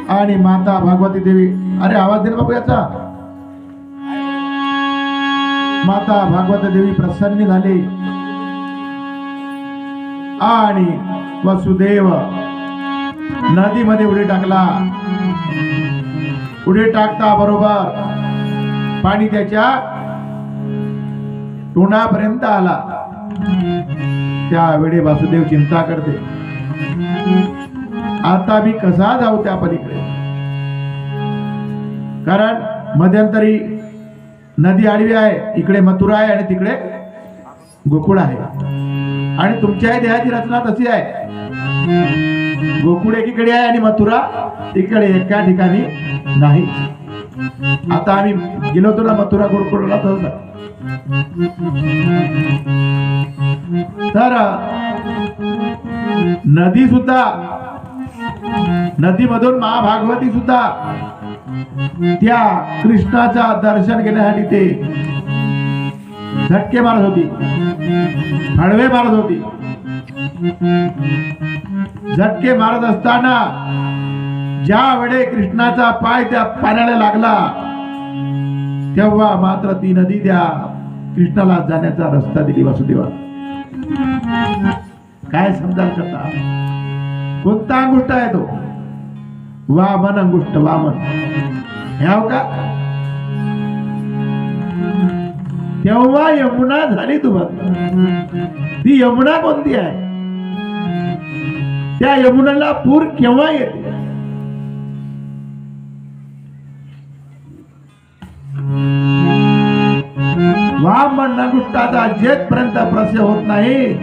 आणि माता भागवती देवी, अरे आवाज दे बाबू याचा. माता भागवती देवी प्रसन्न झाली आणि वसुदेव नदीमध्ये उडी टाकला. उडी टाकता बरोबर पाणी त्याच्या तोंडापर्यंत आला. त्यावेळी वासुदेव चिंता करते, आता मी कसा जाऊ त्या पलीकडे, कारण मध्यंतरी नदी आडवी आहे, इकडे मथुरा आहे आणि तिकडे गोकुळ आहे. आणि तुमच्या देहाची रचना तशी आहे, गोकुळ एकीकडे आहे आणि मथुरा इकडे एका ठिकाणी नाही. आता आम्ही गेलो होतो ना मथुरा गोकुळला, तर नदी सुद्धा, नदीमधून महाभागवती सुद्धा त्या कृष्णाचा दर्शन घेण्यासाठी ते झटके मारत होती, हळवे मारत होती. झटके मारत असताना ज्या वेळे कृष्णाचा पाय त्या पाण्याला लागला, तेव्हा मात्र ती नदी त्या कृष्णाला जाण्याचा रस्ता दिली. वासुदेवा काय समजाल करता, कोणता अंगुष्ट आहे तो? वामन अंगुष्ट, वामन ह्याव का? तेव्हा यमुना झाली तुम्हाला. ती यमुना कोणती आहे? त्या यमुनाला पूर केव्हा येते? वामन अंगुष्टाचा जेथपर्यंत प्रश्न होत नाही,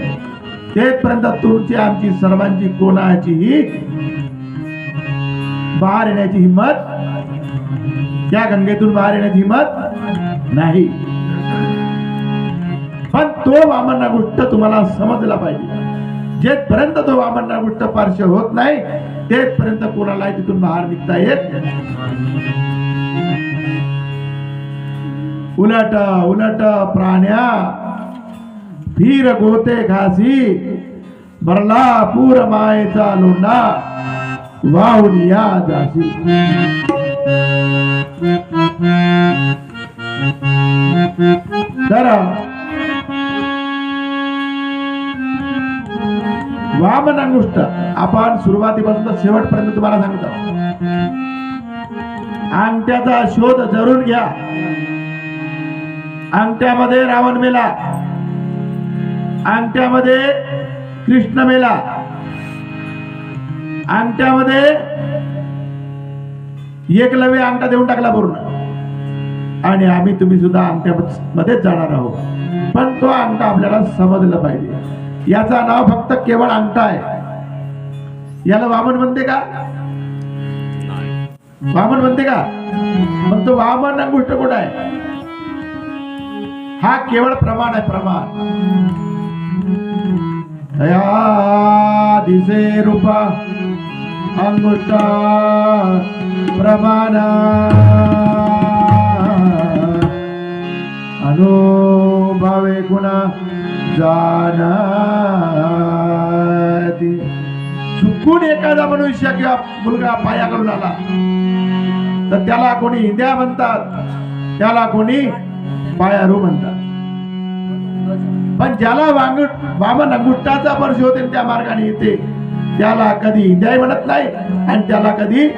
तेथपर्यंत तुमची आमची सर्वांची कोणाचीही बाहेर येण्याची हिंमत, त्या गंगेतून बाहेर येण्याची हिंमत नाही. पण तो वामन अंगुष्ट तुम्हाला समजला पाहिजे. जेथपर्यंत तो वामन अंगुष्ट स्पर्श होत नाही, तेथपर्यंत कोणालाही तिथून बाहेर निघता येत नाही. उलट उलट प्राण्या फिर गोते घासी, भरला पूर मायेचा लोंढा, वाहून या जाशी. तर वामन अंगुष्ट आपण सुरुवातीपासून शेवटपर्यंत तुम्हाला सांगतो. अंगठ्याचा शोध जरूर घ्या. अंगठ्यामध्ये रावण मेला, अंगठ्यामध्ये कृष्ण मेला, अंगठ्यामध्ये एकलव्य अंगठा देऊन टाकला पूर्ण, आणि आम्ही तुम्ही सुद्धा अंगठ्यामध्येच जाणार आहोत. पण तो अंगठा आपल्याला समजला पाहिजे. याचा नाव फक्त केवळ अंगठा आहे. याला वामन म्हणते का? वामन म्हणते का? पण तो वामन अंगुष्ट कुठं आहे? हा केवळ प्रमाण आहे, प्रमाण. दिसे रूपा अंगुष्ट प्रमाण, अनुभवे गुणा जाना. चुकून एखादा मनुष्य किंवा मुलगा पायाकडून आला तर त्याला कोणी हिंद्या म्हणतात, त्याला कोणी पायारू म्हणतात. पण ज्याला वामन अंगुष्टाचा स्पर्श होते त्या मार्गाने येते, त्याला कधी हिंद्याही म्हणत नाही आणि त्याला कधी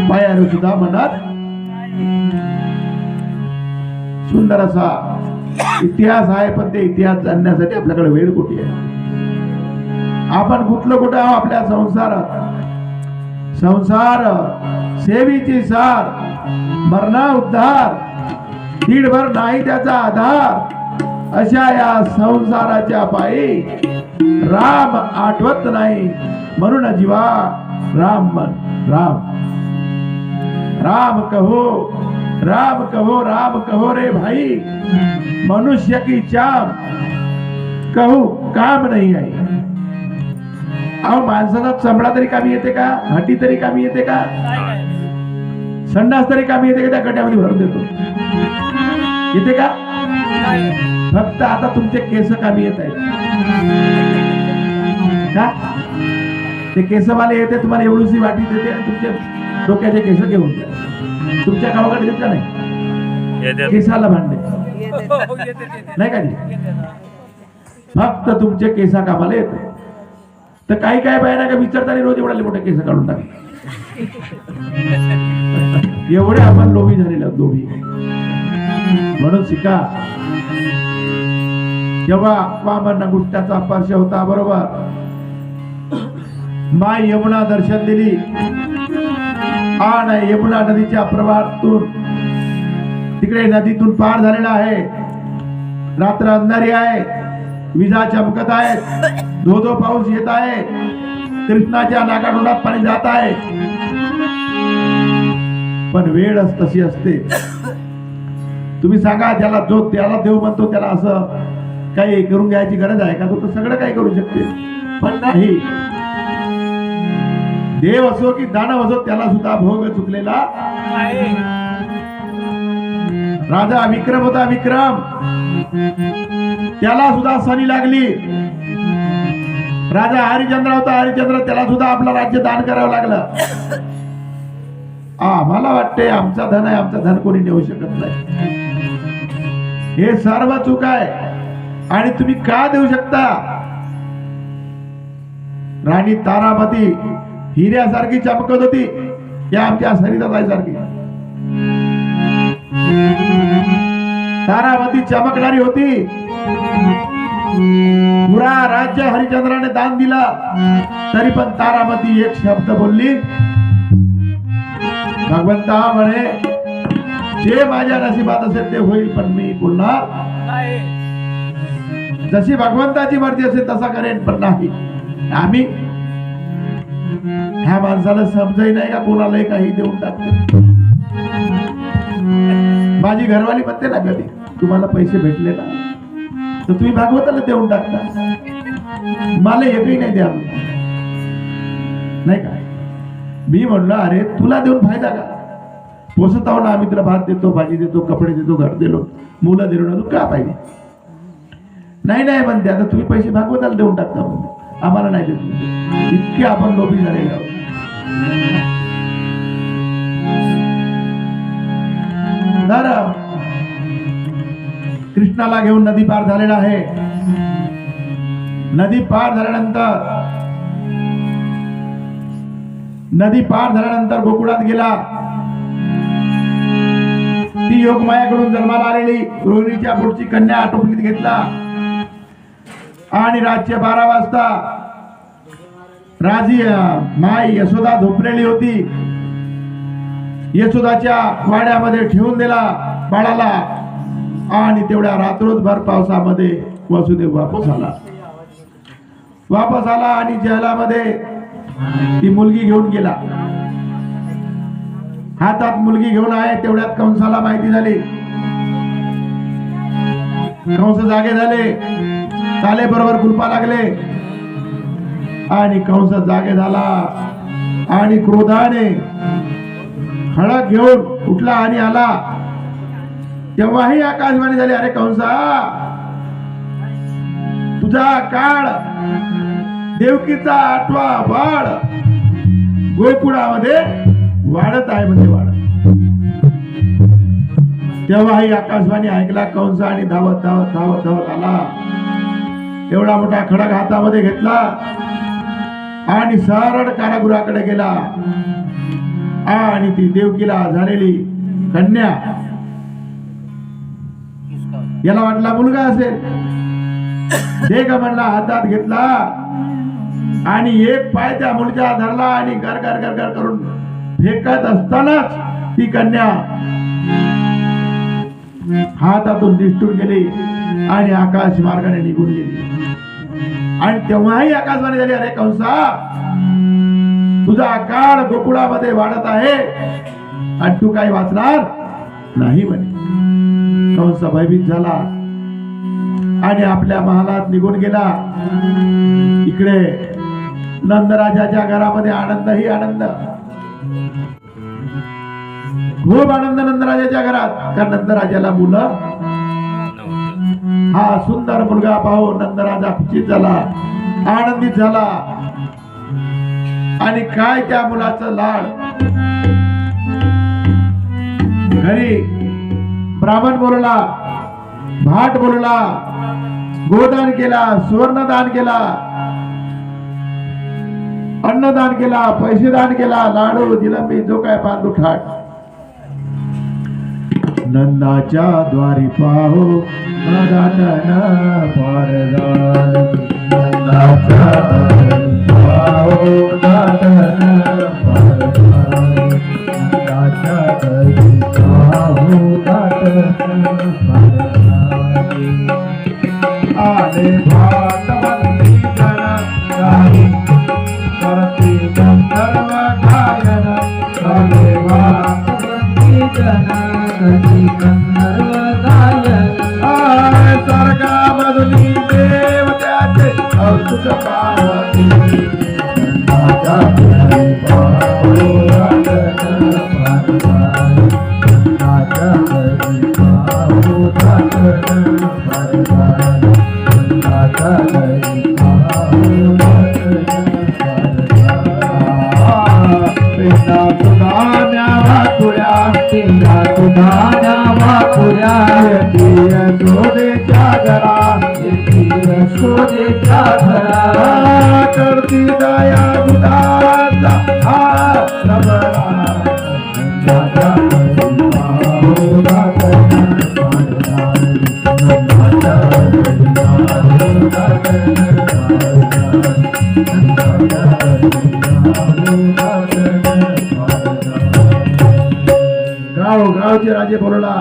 पायारू सुद्धा म्हणत. सुंदर असा इतिहास आहे, पण ते इतिहास जाणण्यासाठी आपल्याकडे वेळ कुठे आहे? आपण कुठलं कुठं आहो आपल्या संसारात. संसार सेवीची सार, मरणा उद्धार, दीडभर नाही त्याचा आधार. अशा या संसाराच्या पायी राम आठवत नाही, म्हणून जीवा राम मन. राम राम कहो, राम कहो, राम कहो रे भाई, मनुष्य की चाम कहू काम नाही आहे. अहो माणसाचा चमडा तरी कामी येते का? हटी तरी कामी येते का? संडास तरी कामी येते का? त्या गड्यामध्ये भरून देतो, येते का? फक्त आता तुमचे केस कामी येत आहेत का? ते केसवाले येते, तुम्हाला एवढीशी वाटी देते आणि तुमचे डोक्याचे केस घेऊन जा. तुमच्या गावाकडे येत का नाही केसाला भांडे नाही का जी? फक्त तुमचे केसा कामाला येत. तर काही काय बाया का विचारताना रोज एवढे मोठे केस काढून टाकले. एवढे आपण लोभी झालेले आहोत, लोभी. म्हणून शिका. जेव्हा वामन गुट्ट्याचा स्पर्श होता बरोबर माय यमुना दर्शन दिली आणि यमुना नदीच्या प्रवाहातून तिकडे नदीतून पार झालेला आहे. रात्र अंधारी आहे, विजा चमकत आहेत, धो धो पाऊस येत आहे, कृष्णाच्या नाकातोंडात पाणी जात आहे. पण वेळच तशी असते. तुम्ही सांगा ज्याला जो त्याला देव म्हणतो त्याला असं काही करून घ्यायची गरज आहे का? तो तर सगळं काही करू शकते. पण नाही, देव असो की दानव असो त्याला सुद्धा भोग चुकलेला आहे. राजा विक्रम होता, विक्रम त्याला सुद्धा सनी लागली. राजा हरिश्चंद्र होता, हरिश्चंद्र त्याला सुद्धा आपलं राज्य दान करावं लागलं. आम्हाला वाटते आमचा धन आहे, आमचा धन कोणी नेऊ शकत नाही. हे सर्व चूक आहे. आणि तुम्ही का देऊ शकता? राणी तारामती हिऱ्यासारखी चमकत होती, या आमच्या सरिताताई सारखी. तारामती चमकणारी होती. पुरा राज्य हरिश्चंद्राने दान दिला, तरी पण तारामती एक शब्द बोलली, भगवंता म्हणे जे माझ्या नशिबात असेल ते होईल, पण मी बोलणार जशी भगवंताची मर्जी असेल तसा करेन, पण नाही. आम्ही ह्या माणसाला समजाई नाही का कोणालाही काही देऊन टाकतो. माझी घरवाली म्हणते ना कधी तुम्हाला पैसे भेटले ना तर तुम्ही भागवताला देऊन टाकता, मला एकही नाही द्या नाही का. मी म्हणलं अरे तुला देऊन फायदा का? पोसत आहो ना आम्ही तुला भात देतो, भाजी देतो, कपडे देतो, घर दिलो, मुलं दिलो ना, तू का पाहिजे? नाही नाही म्हणते आता तुम्ही पैसे भागवताला देऊन टाकता म्हणते, आम्हाला नाही देत. इतके आपण लोभी झालेले आहोत. कृष्णाला घेऊन नदी पार झालेला आहे. नदी पार झाल्यानंतर गोकुळात गेला. ती योगमायाकडून जन्माला आलेली रोहिणीच्या पोटची कन्या आटोपलीत घेतला आणि रातचे 12 वाजता राजी माई यशोदा झोपलेली होती. यशोदाच्या वाड्यामध्ये ठेवून दिला बाळाला आणि तेवढ्या रात्रभर पावसामध्ये वसुदेव वापस आला आणि जहालामध्ये ती मुलगी घेऊन गेला. हातात मुलगी घेऊन आहे. तेवढ्यात कंसाला माहिती झाली. कंस जागे झाले, ताले बरोबर कुलपा लागले आणि कंस जागे झाला आणि क्रोधाने खडक घेऊन उठला आणि आला. तेव्हाही आकाशवाणी झाली, अरे कंसा तुझा काळ देवकीचा 8वा बाळ गोकुळामध्ये वाढत आहे म्हणजे वाढत. तेव्हाही आकाशवाणी ऐकला कंस आणि धावत धावत धावत धावत आला. एवढा मोठा खडक हातामध्ये घेतला आणि सरळ कारागृहाकडे गेला आणि ती देवकीला झालेली कन्या, याला वाटला मुलगा असेल, देख म्हणला, हातात घेतला आणि एक पाय त्या मुलीचा धरला आणि गर गर गर गर करून फेकत असतानाच ती कन्या हातातून निसटून गेली आणि आकाश मार्गाने निघून गेली. आणि तेव्हाही आकाशवाणी झाली, अरे कंसा तुझा काळ गोकुळामध्ये वाढत आहे आणि तू काही वाचणार नाही म्हणे. कंस भयभीत झाला आणि आपल्या महालात निघून गेला. इकडे नंदराजाच्या घरामध्ये आनंदही आनंद, खूप आनंद नंदराजाच्या घरात. कारण नंदराजाला मुलं, हा सुंदर मुलगा पाहून नंदराजा खुशीत झाला, आनंदित झाला. आणि काय त्या मुलाचं लाड, घरी ब्राह्मण बोलला, भाट बोलला, गोदान केला, सुवर्णदान केला, अन्नदान केला, पैसे दान केला, लाडू जिलंबी जो काय पांदू ठाट. नंदाच्या द्वारी पाहो दाटन पारदान. नंदाच्या द्वारी पाहो दाटन पारदान. नंदाच्या द्वारी पाहो दाटन पारदान. आले भातवंती जन गाई करती गंधर्व गायन. आले भातवंती जन गंधर्व गायन. स्वर्गामधुनी देवत्याचे कौतुक पावती. नंदाच्या द्वारी पाहो दाटन पारदान. नंदाच्या द्वारी पाहो दाटन पारदान. नंदाच्या द्वारी पाहो दाटन पारदान. पिंडा सुधान्या वाकुळ्या, पिंडा सुधान्या वाकुळ्या. येतीय शोधेच्या घरा, येतीय शोधेच्या घरा. करती दया दुधाचा हा रबरा. नंदाच्या द्वारी पाहो दाटन पारदान. नंदाच्या द्वारी पाहो दाटन पारदान. नंदाच्या द्वारी पाहो दाटन पारदान. गावचे राजे बोलला,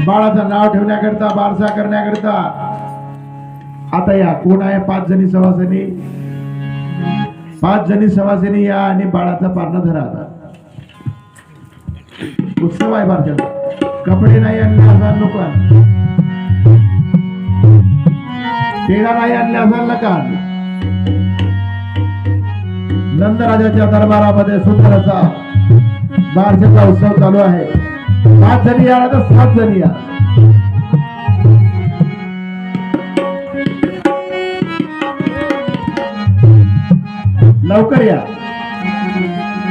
बाळाचं नाव ठेवण्याकरता, बारसा करण्याकरता. आता या कोण आहे? 5 जणी सवासिनी. 5 जणी सवासिनी या आणि बाळाचा पारणं धरा. आता उत्सव आहे बारशाचा. कपडे नाही आणले असाल नको, पेढा नाही आणले असाल नका. नंदराजाच्या दरबारामध्ये सुंदर असा बारशाचा उत्सव चालू आहे. 5 जणी या तर 7 जणी या. लवकर या,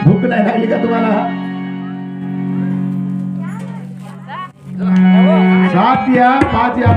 भूक नाही लागली का तुम्हाला? 7 या, 5 या.